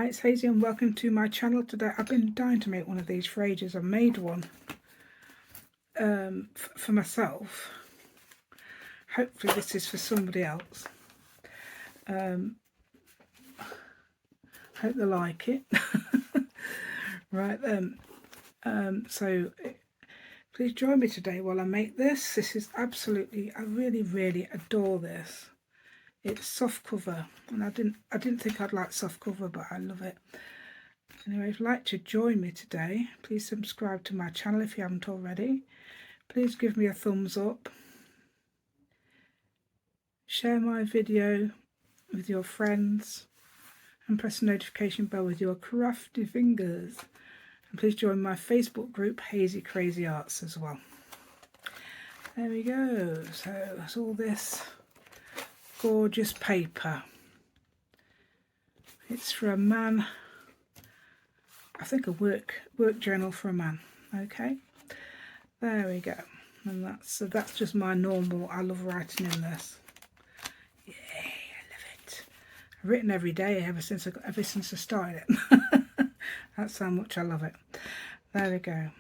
Hi, it's Hazy and welcome to my channel. Today I've been dying to make one of these for ages. I made one for myself. Hopefully this is for somebody else. Hope they like it. Right then, so please join me today while I make this. This is absolutely, I really adore this. It's soft cover, and I didn't think I'd like soft cover, but I love it. Anyway, if you'd like to join me today, please subscribe to my channel if you haven't already. Please give me a thumbs up. Share my video with your friends and press the notification bell with your crafty fingers. And please join my Facebook group, Hazy Crazy Arts, as well. There we go. So that's all this gorgeous paper. It's for a man. I think a work journal for a man. Okay, there we go. And that's just my normal. I love writing in this. Yeah, I love it. I've written every day ever since I started it. That's how much I love it. There we go.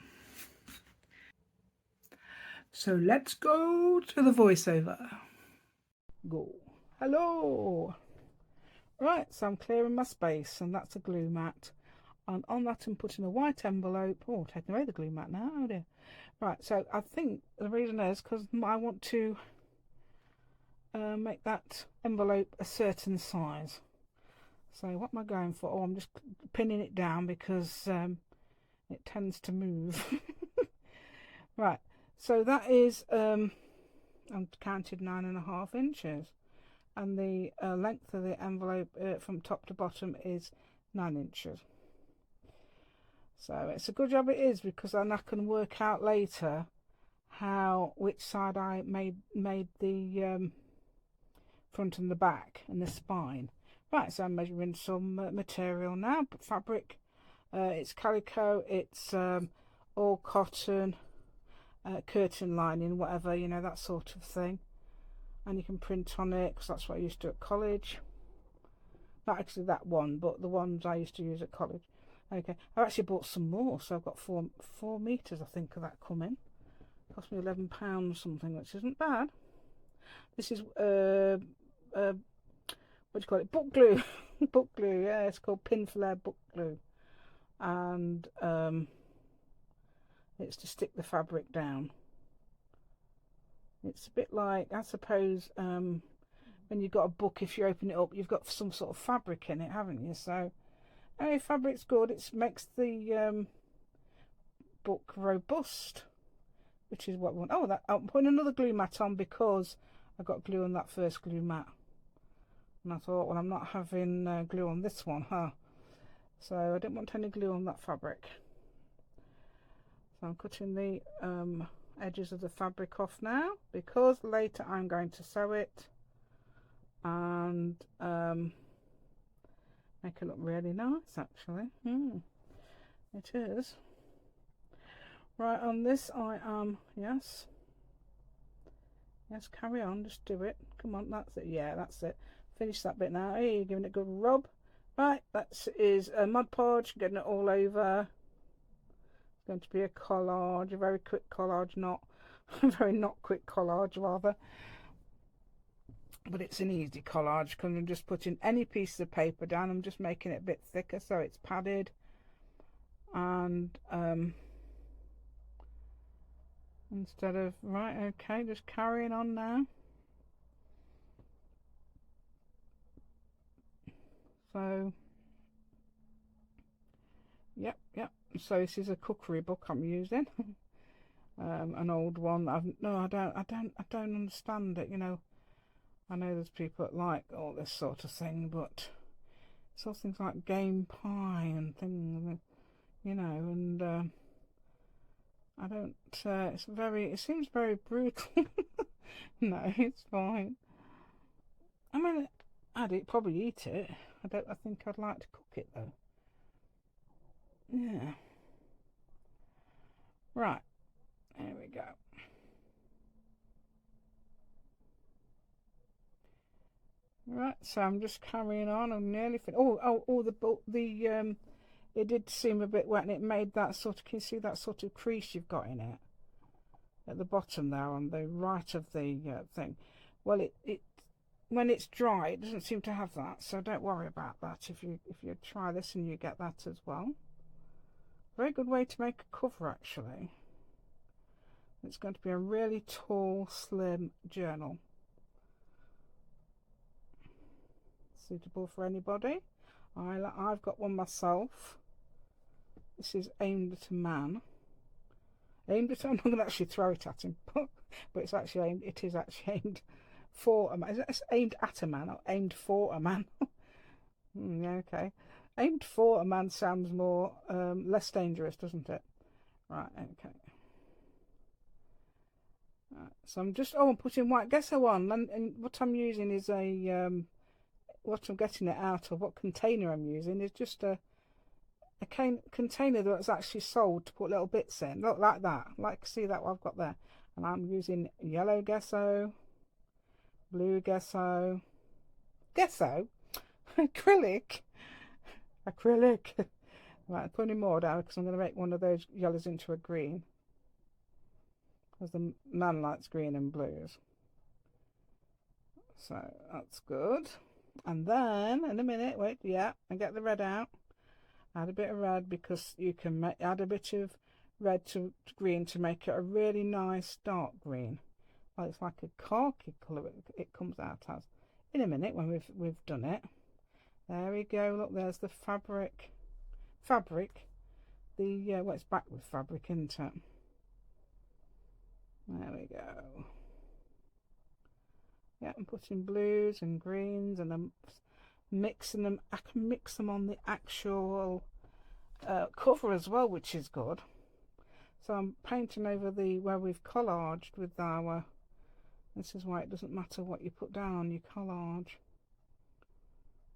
So let's go to the voiceover. Go. Hello. Right, so I'm clearing my space, and that's a glue mat. And on that I'm putting a white envelope. Oh, taking away the glue mat now. Oh dear. Right, so I think the reason is because I want to make that envelope a certain size. So what am I going for? Oh, I'm just pinning it down because it tends to move. Right, so that is I've counted 9.5 inches, and the length of the envelope from top to bottom is 9 inches. So it's a good job it is, because then I can work out later which side I made the front and the back and the spine. Right, so I'm measuring some material now. Fabric, it's calico, it's all cotton, curtain lining, whatever, you know, that sort of thing. And you can print on it, because that's what I used to do at college. Not actually that one, but the ones I used to use at college. Okay, I've actually bought some more, so I've got 4 meters, I think, of that coming. Cost me £11 something, which isn't bad. This is what do you call it? Book glue. Book glue. Yeah, it's called pin flare book glue, and it's to stick the fabric down. It's a bit like, I suppose, when you've got a book, if you open it up, you've got some sort of fabric in it, haven't you? So, anyway, fabric's good. It makes the book robust, which is what we want. Oh, I'm putting another glue mat on because I got glue on that first glue mat, and I thought, well, I'm not having glue on this one, huh? So I didn't want any glue on that fabric. So I'm cutting the edges of the fabric off now, because later I'm going to sew it and make it look really nice, actually. It is. Right, on this I am, yes, carry on, just do it. Come on, that's it. Yeah, that's it. Finish that bit now. Hey, you're giving it a good rub. Right, that is a Mod Podge, getting it all over. It's going to be a collage, a very quick collage, not a very not quick collage, rather. But it's an easy collage, because I'm just putting any piece of paper down. I'm just making it a bit thicker so it's padded. And instead of, right, okay, just carrying on now. So, yep. So this is a cookery book I'm using, an old one. I don't understand it. You know, I know there's people that like all this sort of thing, but it's all things like game pie and things, you know, and I don't. It seems very brutal. No, it's fine. I mean, probably eat it. I think I'd like to cook it though. Yeah. Right. There we go. Right, so I'm just carrying on. I'm nearly finished. The it did seem a bit wet, and it made that sort of. Can you see that sort of crease you've got in it at the bottom there on the right of the thing? Well, it when it's dry, it doesn't seem to have that, so don't worry about that. If you try this and you get that as well, very good way to make a cover actually. It's going to be a really tall, slim journal. Suitable for anybody. I've got one myself. This is aimed at a man. Aimed at, I'm not going to actually throw it at him, but it's actually aimed. It is actually aimed for a man. It's aimed at a man, not aimed for a man. Yeah, okay. Aimed for a man sounds more less dangerous, doesn't it? Right. Okay. Right, so I'm putting white gesso on, and what I'm using is what I'm getting it out of, what container I'm using is just a container that's actually sold to put little bits in. Look, like that. Like, see that what I've got there. And I'm using yellow gesso, blue gesso, acrylic. Right, I'm putting more down because I'm going to make one of those yellows into a green. Because the man likes green and blues. So that's good. And then, in a minute, wait, yeah, and get the red out. Add a bit of red because you can add a bit of red to green to make it a really nice dark green. Well, it's like a khaki colour it comes out as. In a minute when we've done it. There we go. Look, there's the fabric. The well, it's back with fabric, isn't it? There we go. Yeah, I'm putting blues and greens, and I'm mixing them. I can mix them on the actual cover as well, which is good. So I'm painting over where we've collaged with our. This is why it doesn't matter what you put down on your collage.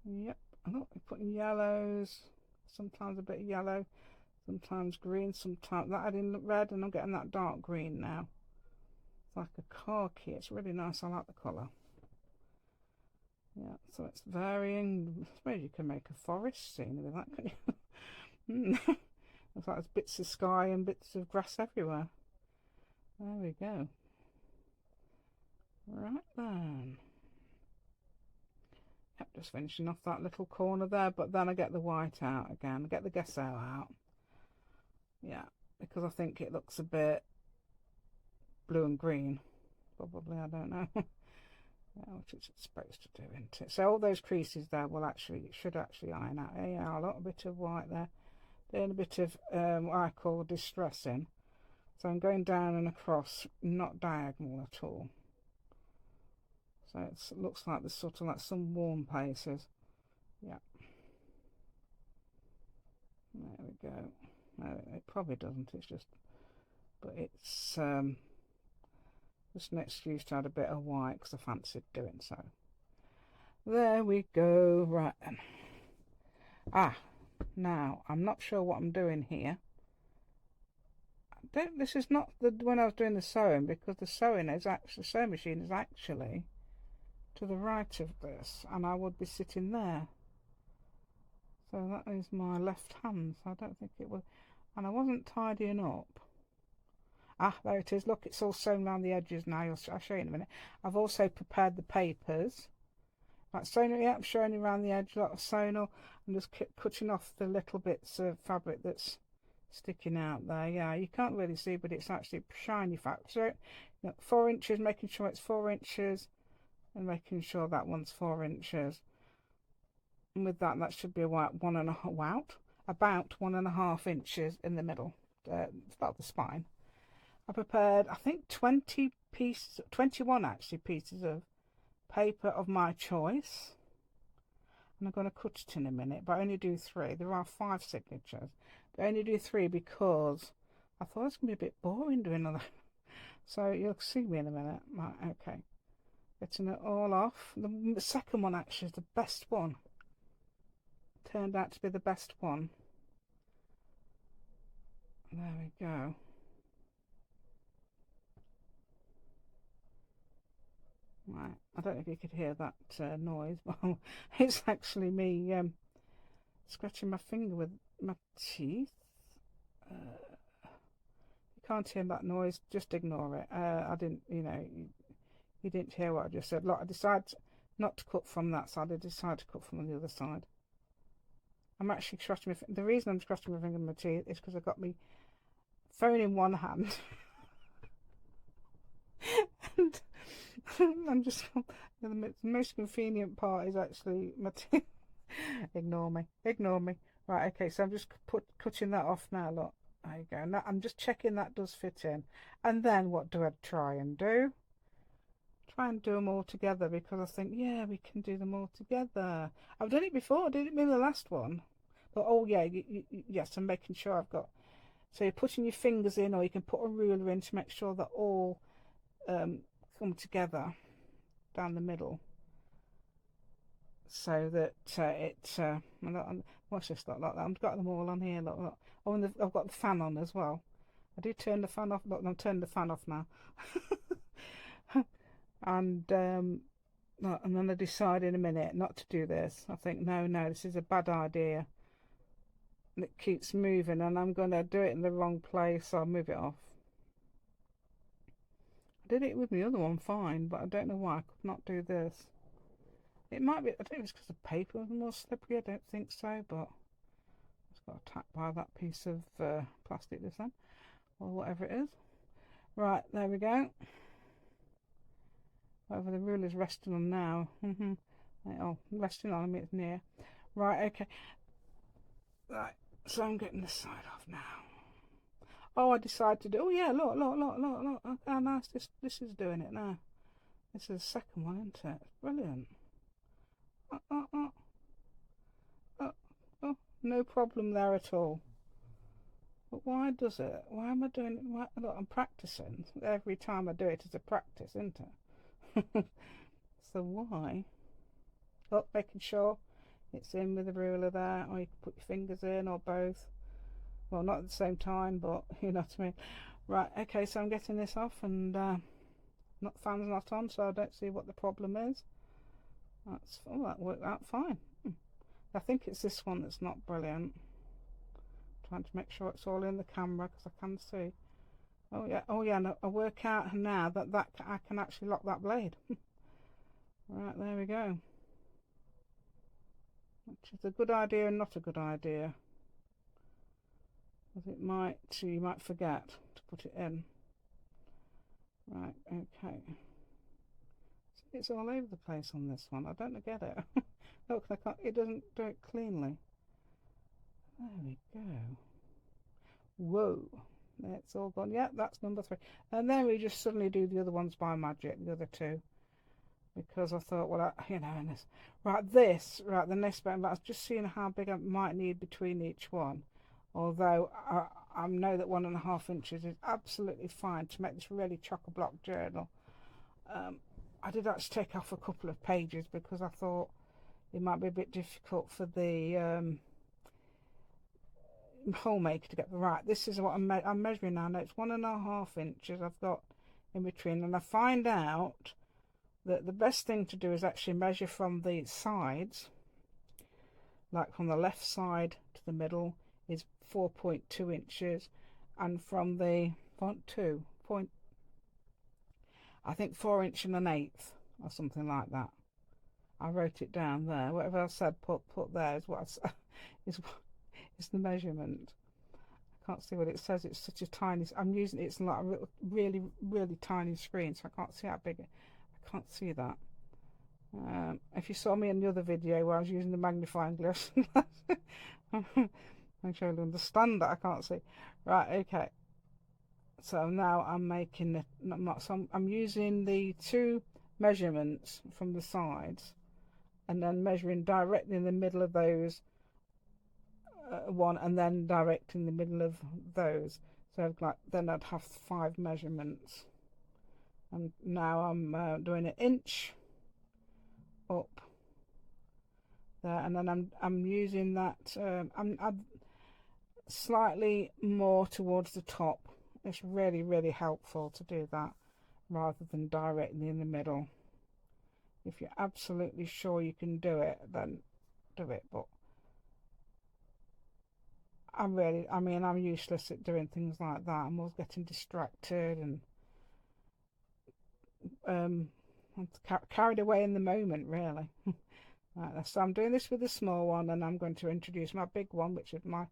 Yep, look, I'm putting yellows. Sometimes a bit of yellow, sometimes green, sometimes that adding red, and I'm getting that dark green now. It's like a khaki. It's really nice. I like the colour. Yeah, so it's varying. I suppose you can make a forest scene with that, can you? Looks like there's bits of sky and bits of grass everywhere. There we go. Right then. Yep, just finishing off that little corner there, but then I get the white out again. I get the gesso out. Yeah, because I think it looks a bit blue and green. Probably, I don't know. Yeah, which it's supposed to do, isn't it? So all those creases there should actually iron out. Yeah, a little bit of white there. Doing a bit of what I call distressing. So I'm going down and across, not diagonal at all. So it looks like there's sort of like some warm places. Yeah. There we go. No, it probably doesn't. It's just, but it's just an excuse to add a bit of white because I fancied doing so. There we go. Right then. Now I'm not sure what I'm doing here. This is not when I was doing the sewing, because the sewing machine is actually to the right of this, and I would be sitting there. So that is my left hand. So I don't think it will. And I wasn't tidying up. There it is. Look, it's all sewn around the edges now. I'll show you in a minute. I've also prepared the papers. Like sewn it, yeah, showing you around the edge. A lot of sewn up. I'm just cutting off the little bits of fabric that's sticking out there. Yeah, you can't really see, but it's actually shiny fabric. So, 4 inches, making sure it's 4 inches, and making sure that one's 4 inches. And with that should be about 1.5 inches in the middle, about the spine. I prepared, I think, 21 actually pieces of paper of my choice. And I'm going to cut it in a minute, but I only do 3. There are 5 signatures, but I only do 3 because I thought it's going to be a bit boring doing all that. So you'll see me in a minute. Right, okay. Getting it all off. The second one actually is the best one. Turned out to be the best one. There we go. Right, I don't know if you could hear that noise, but it's actually me scratching my finger with my teeth. You can't hear that noise, just ignore it. I didn't, you didn't hear what I just said. Look, I decided not to cut from that side, I decided to cut from the other side. I'm actually scratching my the reason I'm scratching my finger with my teeth is because I've got my phone in one hand and I'm just the most convenient part is actually my teeth. Ignore me, ignore me. Right, okay, so I'm just cutting that off now. Look, there you go. Now I'm just checking that does fit in, and then what do I try and do? Try and do them all together, because I think, yeah, we can do them all together. I've done it before. I did it in the last one, but oh yeah, yes, I'm making sure I've got. So you're putting your fingers in, or you can put a ruler in to make sure that all come together down the middle, so that watch this, look like that. I've got them all on here. Look, look. Oh, and I've got the fan on as well. I do turn the fan off. Look, I'm turning the fan off now. And and then I decide in a minute not to do this. I think, no, this is a bad idea. And it keeps moving, and I'm going to do it in the wrong place, so I'll move it off. I did it with the other one fine, but I don't know why I could not do this. It might be, I don't know if it's because the paper was more slippery, I don't think so, but I just got attacked by that piece of plastic this time, or whatever it is. Right, there we go. Whatever the ruler's resting on now. Oh, resting on, I mean it's near. Right, okay. Right, so I'm getting this side off now. Oh, I decided to do. Oh yeah, look. Look how nice this is doing it now. This is the second one, isn't it? It's brilliant. Oh, no problem there at all. But why does it? Why am I doing it? Look, I'm practicing. Every time I do it, it's a practice, isn't it? So why? Oh, making sure it's in with the ruler there, or you can put your fingers in, or both. Well, not at the same time, but you know what I mean. Right, okay, so I'm getting this off, and fan's not on, so I don't see what the problem is. That worked out fine. I think it's this one that's not brilliant. Trying to make sure it's all in the camera, because I can see. Oh yeah, no, I work out now that I can actually lock that blade. Right, there we go. Which is a good idea and not a good idea, because you might forget to put it in. Right, okay. It's all over the place on this one. I don't get it. Look, it doesn't do it cleanly. There we go. Whoa. It's all gone. Yeah, that's number 3. And then we just suddenly do the other ones by magic, the other 2. Because I thought, well, and this. Right, the next bit, I was just seeing how big I might need between each one. Although I know that 1.5 inches is absolutely fine to make this really chock-a-block journal. I did actually take off a couple of pages because I thought it might be a bit difficult for the homemaker to get the right. This is what I'm measuring now. It's 1.5 inches I've got in between, and I find out that the best thing to do is actually measure from the sides, like from the left side to the middle is 4.2 inches, and from the I think 4 inch and 1/8 or something like that. I wrote it down there. Whatever I said, put there is what is the measurement. I can't see what it says. It's such a tiny. I'm using it's like a really tiny screen, so I can't see how big it. I can't see that. If you saw me in the other video where I was using the magnifying glass, I'm sure you'll understand that I can't see. Right, okay. So now I'm making I'm using the 2 measurements from the sides, and then measuring directly in the middle of those one, and then direct in the middle of those. So then I'd have 5 measurements. And now I'm doing 1 inch up there, and then I'm using that. I'm slightly more towards the top. It's really helpful to do that rather than directly in the middle. If you're absolutely sure you can do it, then do it. But I'm useless at doing things like that. I'm always getting distracted and I'm carried away in the moment, really. Right, so I'm doing this with the small one, and I'm going to introduce my big one, which is my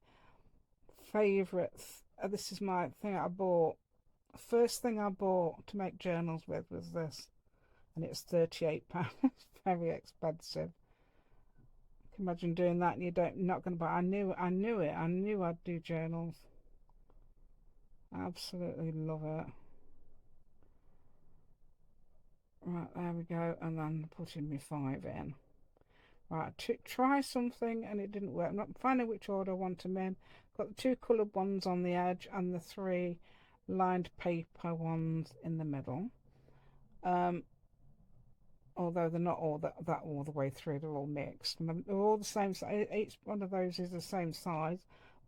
favourite. This is my thing I bought. First thing I bought to make journals with was this, and it's £38. Very expensive. I can imagine doing that, and not going to buy. I knew it. I knew I'd do journals. I absolutely love it. Right, there we go, and then putting my 5 in. Right, try something and it didn't work. I'm not finding which order I want them in. Got the 2 coloured ones on the edge and the 3 lined paper ones in the middle. Although they're not all that all the way through, they're all mixed. And they're all the same size. Each one of those is the same size.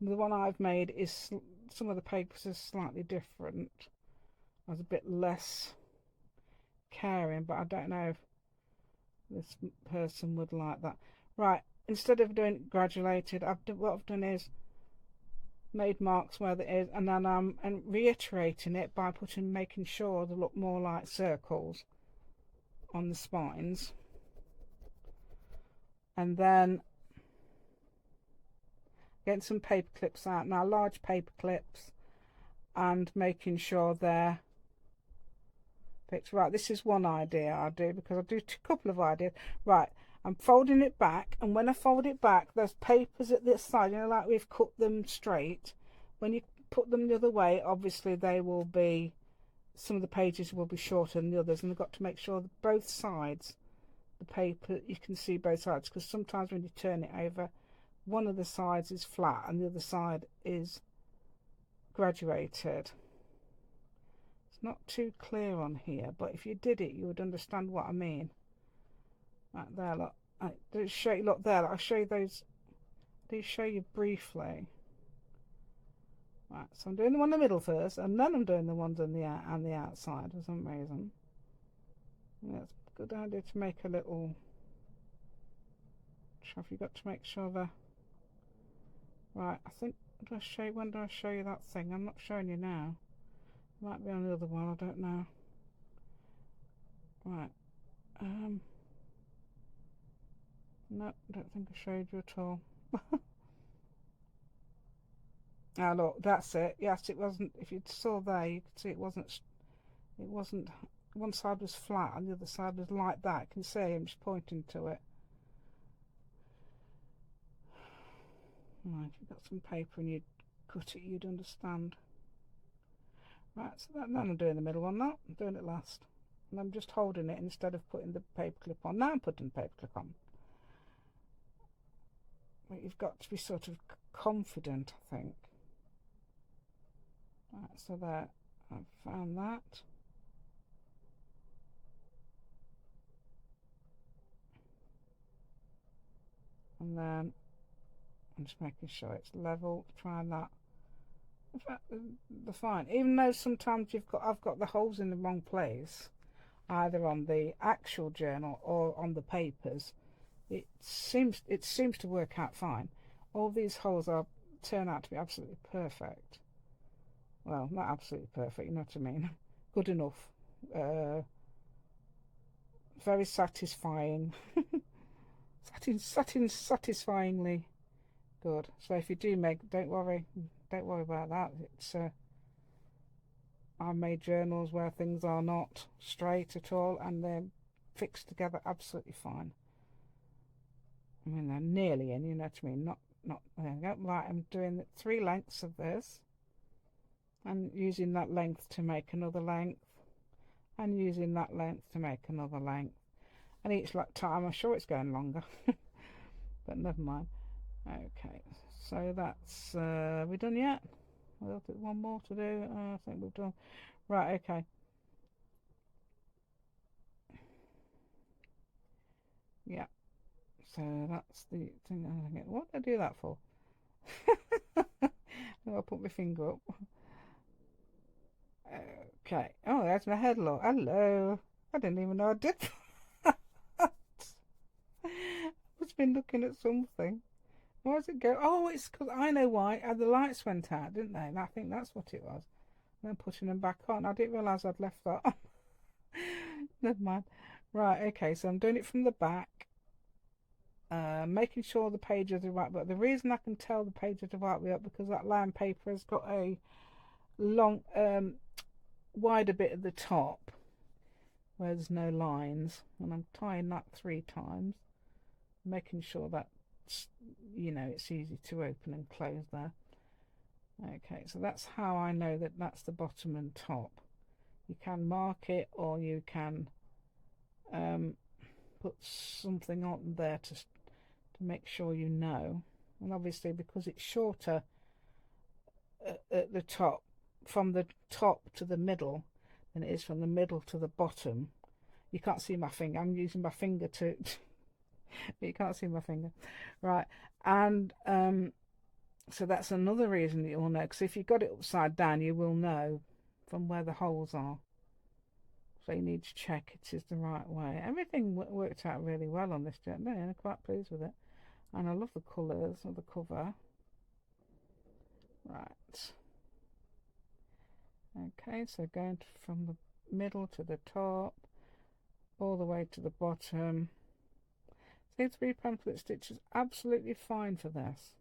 The one I've made is, some of the papers are slightly different. I was a bit less caring, but I don't know if this person would like that. Right, instead of doing it granulated, what I've done is made marks where it is, and then I'm reiterating it by making sure they look more like circles on the spines, and then getting some paper clips out, now large paper clips, and making sure they're fixed. Right, this is one idea I do, because I do a couple of ideas. Right, I'm folding it back, and when I fold it back, there's papers at this side, you know, like we've cut them straight. When you put them the other way, obviously they will be, some of the pages will be shorter than the others, and I've got to make sure that both sides, the paper, you can see both sides, because sometimes when you turn it over, one of the sides is flat and the other side is graduated. It's not too clear on here, but if you did it, you would understand what I mean. Right there, look. I'll show you, look there, look, I'll show you those. I'll show you briefly. Right, so I'm doing the one in the middle first, and then I'm doing the ones on the outside for some reason. Yeah, it's a good idea to make a little. You've got to make sure the. Right, I think. When do I show you that thing? I'm not showing you now. It might be on the other one. I don't know. Right. No, I don't think I showed you at all. Ah, look, that's it. Yes, it wasn't. If you saw there, you could see it wasn't. It wasn't. One side was flat, and the other side was like that. You can see him just pointing to it. Right, if you've got some paper and you'd cut it, you'd understand. Right, so then I'm doing the middle one now. I'm doing it last, and I'm just holding it instead of putting the paper clip on. Now I'm putting the paper clip on. But you've got to be sort of confident, I think. Right, so there, I've found that. And then I'm just making sure it's level, trying that. In fact, they're fine. Even though sometimes I've got the holes in the wrong place, either on the actual journal or on the papers. It seems to work out fine. All these holes turn out to be absolutely perfect. Well, not absolutely perfect, you know what I mean. Good enough. Very satisfying. Satisfyingly good. So if you do make, don't worry about that. It's I made journals where things are not straight at all, and they're fixed together absolutely fine. I mean, they're nearly in, you know what I mean. Not there we go. Right, I'm doing 3 lengths of this, and using that length to make another length, and using that length to make another length. And each time, I'm sure it's going longer, but never mind. Okay, so that's we done yet? We'll do one more to do. I think we've done. Right, okay. Yeah. So that's the thing. What did I do that for? I'll put my finger up. Okay. Oh, there's my head. Look. Hello. I didn't even know I did that. just been looking at something. Why does it go? Oh, it's because I know why. The lights went out, didn't they? And I think that's what it was. And then putting them back on. I didn't realise I'd left that on. Never mind. Right, okay, so I'm doing it from the back. Making sure the pages are right. But the reason I can tell the pages are right way up because that line paper has got a long, wider bit at the top where there's no lines. And I'm tying that 3 times. Making sure that, you know, it's easy to open and close there. Okay, so that's how I know that that's the bottom and top. You can mark it, or you can put something on there to make sure you know. And obviously because it's shorter at the top, from the top to the middle, than it is from the middle to the bottom. You can't see my finger. I'm using my finger to but you can't see my finger, right? And so that's another reason that you'll know, because if you've got it upside down, you will know from where the holes are. So you need to check it is the right way. Everything worked out really well on this journey. I'm quite pleased with it, and I love the colours of the cover. Right. Okay, so going from the middle to the top, all the way to the bottom. See, 3 pamphlet stitches absolutely fine for this.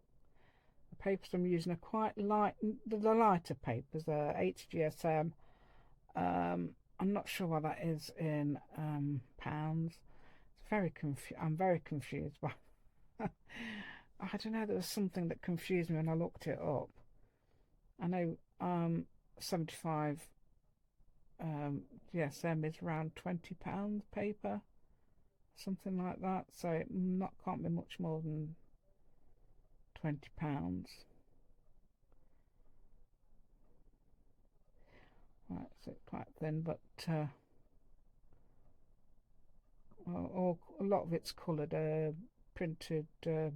The papers I'm using are quite light, the lighter papers, HGSM. I'm not sure what that is in pounds. It's I'm very confused by. I don't know. There was something that confused me when I looked it up. I know 75 GSM is around £20 paper, something like that. So it can't be much more than £20. Right, so it's quite thin, but well, a lot of it's coloured, printed, done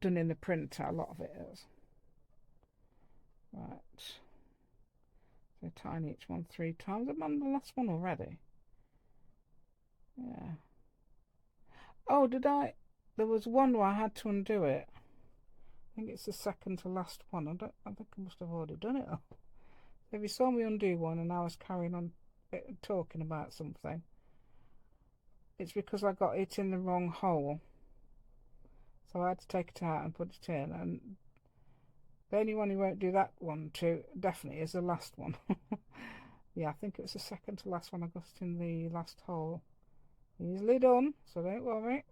in the printer. A lot of it is. Right, so tying each one 3 times. I'm on the last one already. Yeah. Oh, did I? There was one where I had to undo it. I think it's the second to last one. I think I must have already done it. If you saw me undo one and I was carrying on talking about something, it's because I got it in the wrong hole. So I had to take it out and put it in. And the only one who won't do that one too definitely is the last one. Yeah, I think it was the second to last one. I got it in the last hole. Easily done, so don't worry.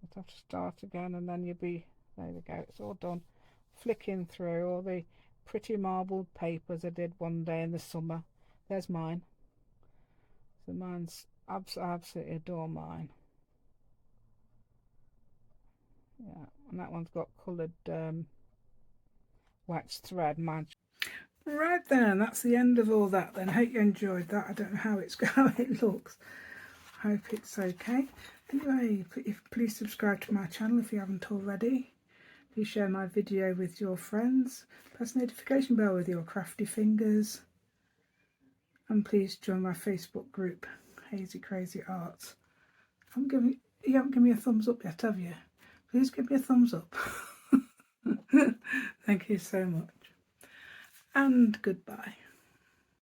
Just have to start again, and then you'll be, there we go, it's all done. Flicking through all the pretty marbled papers I did one day in the summer. There's mine. So mine's absolutely adore mine. Yeah, and that one's got coloured waxed thread. Mine. Right then, that's the end of all that then. I hope you enjoyed that. I don't know how it looks. I hope it's okay. Anyway, please subscribe to my channel if you haven't already. Please share my video with your friends. Press the notification bell with your crafty fingers. And please join my Facebook group, Hazy Crazy Arts. You haven't given me a thumbs up yet, have you? Please give me a thumbs up. Thank you so much. And goodbye.